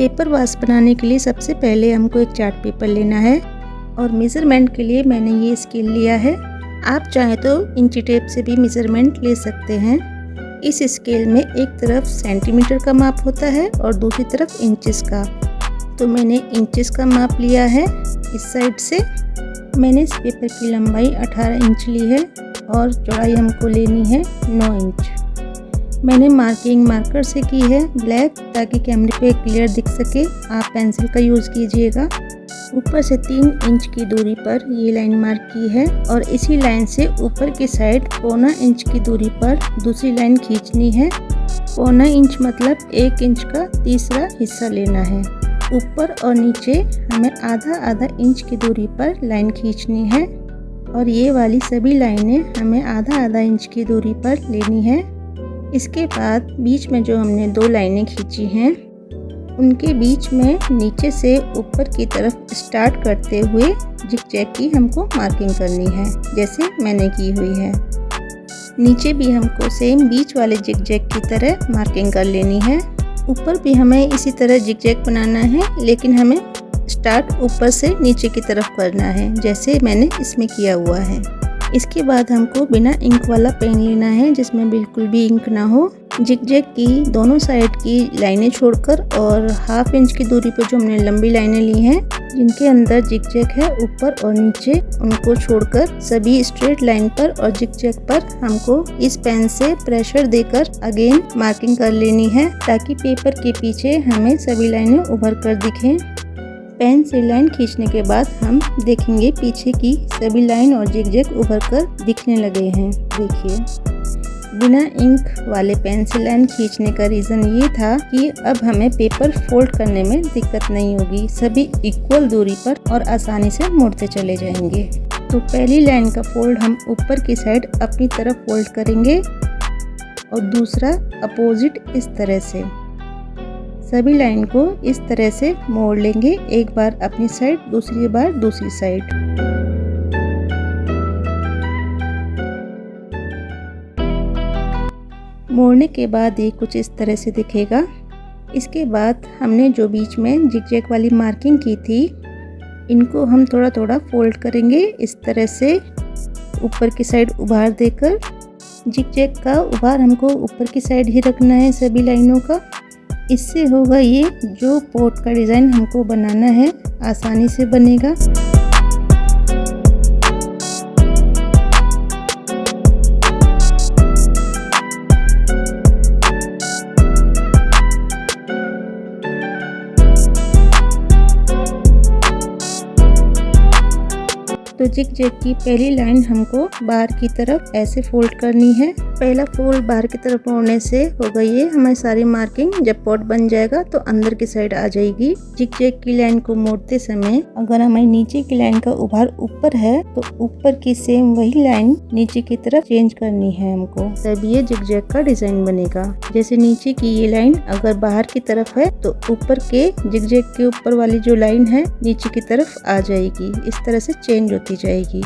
Paper wash बनाने के लिए सबसे पहले हमको एक चार्ट पेपर लेना है और मेज़रमेंट के लिए मैंने ये स्केल लिया है। आप चाहें तो इंची टेप से भी मेज़रमेंट ले सकते हैं। इस स्केल में एक तरफ सेंटीमीटर का माप होता है और दूसरी तरफ इंचेस का। तो मैंने इंचेस का माप लिया है। इस साइड से मैंने इस पेपर की लंबाई 18 इंच ली है और चौड़ाई हमको लेनी है 9 इंच। मैंने मार्किंग मार्कर से की है ब्लैक, ताकि कैमरे पे क्लियर दिख सके। आप पेंसिल का यूज़ कीजिएगा। ऊपर से 3 इंच की दूरी पर ये लाइन मार्क की है और इसी लाइन से ऊपर की साइड 1.25 इंच की दूरी पर दूसरी लाइन खींचनी है। 1.25 इंच मतलब 1 इंच का तीसरा हिस्सा लेना है। ऊपर और नीचे हमें आधा इंच की दूरी पर लाइन खींचनी है और ये वाली सभी लाइनें हमें आधा इंच की दूरी पर लेनी है। इसके बाद बीच में जो हमने 2 लाइनें खींची हैं, उनके बीच में नीचे से ऊपर की तरफ स्टार्ट करते हुए जिगजैग की हमको मार्किंग करनी है, जैसे मैंने की हुई है। नीचे भी हमको सेम बीच वाले जिगजैग की तरह मार्किंग कर लेनी है। ऊपर भी हमें इसी तरह जिगजैग बनाना है, लेकिन हमें स्टार्ट ऊपर से नीचे की तरफ करना है, जैसे मैंने इसमें किया हुआ है। इसके बाद हमको बिना इंक वाला पेन लेना है, जिसमें बिल्कुल भी इंक ना हो। जिगजैग की दोनों साइड की लाइनें छोड़कर और 1/2 इंच की दूरी पर जो हमने लंबी लाइनें ली हैं, जिनके अंदर जिगजैग है ऊपर और नीचे, उनको छोड़कर सभी स्ट्रेट लाइन पर और जिगजैग पर हमको इस पेन से प्रेशर देकर अगेन मार्किंग कर लेनी है, ताकि पेपर के पीछे हमें सभी लाइनें उभर कर दिखें। पेन से लाइन खींचने के बाद हम देखेंगे पीछे की सभी लाइन और जिगजैग उभर कर दिखने लगे हैं। देखिए, बिना इंक वाले पेन से लाइन खींचने का रीज़न ये था कि अब हमें पेपर फोल्ड करने में दिक्कत नहीं होगी। सभी इक्वल दूरी पर और आसानी से मुड़ते चले जाएंगे। तो पहली लाइन का फोल्ड हम ऊपर की साइड अपनी तरफ फोल्ड करेंगे और दूसरा अपोजिट इस तरह से। सभी लाइन को इस तरह से मोड़ लेंगे, एक बार अपनी साइड, दूसरी बार दूसरी साइड। मोड़ने के बाद ये कुछ इस तरह से दिखेगा। इसके बाद हमने जो बीच में जिगजैग वाली मार्किंग की थी, इनको हम थोड़ा थोड़ा फोल्ड करेंगे इस तरह से, ऊपर की साइड उभार देकर। जिगजैग का उभार हमको ऊपर की साइड ही रखना है सभी लाइनों का। इससे होगा ये, जो पोट का डिज़ाइन हमको बनाना है आसानी से बनेगा। तो जिगजैग की पहली लाइन हमको बाहर की तरफ ऐसे फोल्ड करनी है। पहला फोल्ड बाहर की तरफ मोड़ने से होगा ये, हमारी सारी मार्किंग जब पॉट बन जाएगा तो अंदर की साइड आ जाएगी। जिगजैग की लाइन को मोड़ते समय अगर हमारी नीचे की लाइन का उभार ऊपर है, तो ऊपर की सेम वही लाइन नीचे की तरफ चेंज करनी है हमको, तब ये जिगजैग का डिजाइन बनेगा। जैसे नीचे की ये लाइन अगर बाहर की तरफ है, तो ऊपर के जिगजैग के ऊपर वाली जो लाइन है नीचे की तरफ आ जाएगी। इस तरह से चेंज होती जाएगी।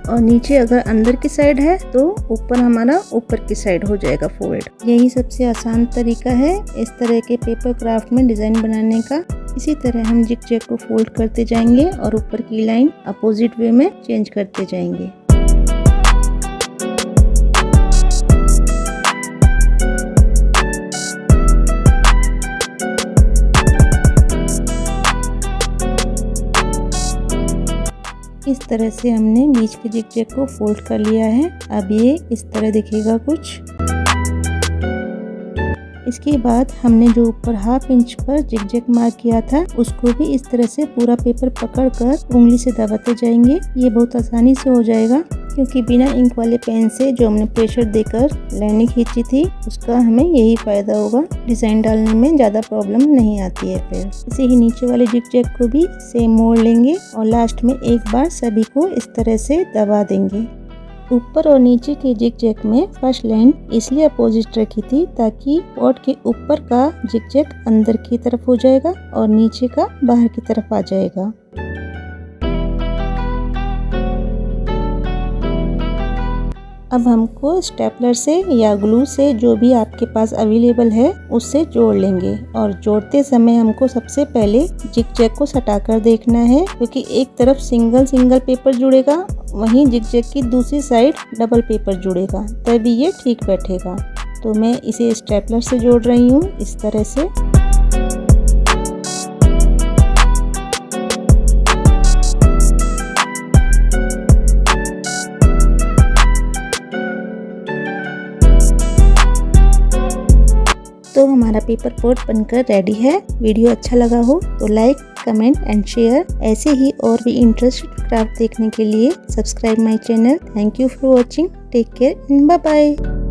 और नीचे अगर अंदर की साइड है, तो ऊपर हमारा ऊपर की साइड हो जाएगा फोल्ड। यही सबसे आसान तरीका है इस तरह के पेपर क्राफ्ट में डिज़ाइन बनाने का। इसी तरह हम जिगजैग को फोल्ड करते जाएंगे और ऊपर की लाइन अपोजिट वे में चेंज करते जाएंगे। इस तरह से हमने बीच के जिगजैग को फोल्ड कर लिया है। अब ये इस तरह दिखेगा कुछ। इसके बाद हमने जो ऊपर 1/2 इंच पर जिगजैग मार्क किया था, उसको भी इस तरह से पूरा पेपर पकड़कर उंगली से दबाते जाएंगे। ये बहुत आसानी से हो जाएगा, क्योंकि बिना इंक वाले पेन से जो हमने प्रेशर देकर लाइनें खींची थी, उसका हमें यही फ़ायदा होगा। डिज़ाइन डालने में ज़्यादा प्रॉब्लम नहीं आती है। फिर इसे ही नीचे वाले जिगजैग को भी सेम मोड़ लेंगे और लास्ट में एक बार सभी को इस तरह से दबा देंगे। ऊपर और नीचे के जिगजैग में फर्स्ट लाइन इसलिए अपोजिट रखी थी, ताकि पॉट के ऊपर का जिगजैग अंदर की तरफ हो जाएगा और नीचे का बाहर की तरफ आ जाएगा। अब हमको स्टेपलर से या ग्लू से, जो भी आपके पास अवेलेबल है, उससे जोड़ लेंगे। और जोड़ते समय हमको सबसे पहले जिग-जैग को सटाकर देखना है, क्योंकि एक तरफ सिंगल पेपर जुड़ेगा, वहीं जिग-जैग की दूसरी साइड डबल पेपर जुड़ेगा, तभी ये ठीक बैठेगा। तो मैं इसे स्टेपलर से जोड़ रही हूँ इस तरह से। तो हमारा पेपर पोर्ट बनकर रेडी है। वीडियो अच्छा लगा हो तो लाइक, कमेंट एंड शेयर। ऐसे ही और भी इंटरेस्टिंग क्राफ्ट देखने के लिए subscribe my channel. Thank you for watching. Take care and bye bye.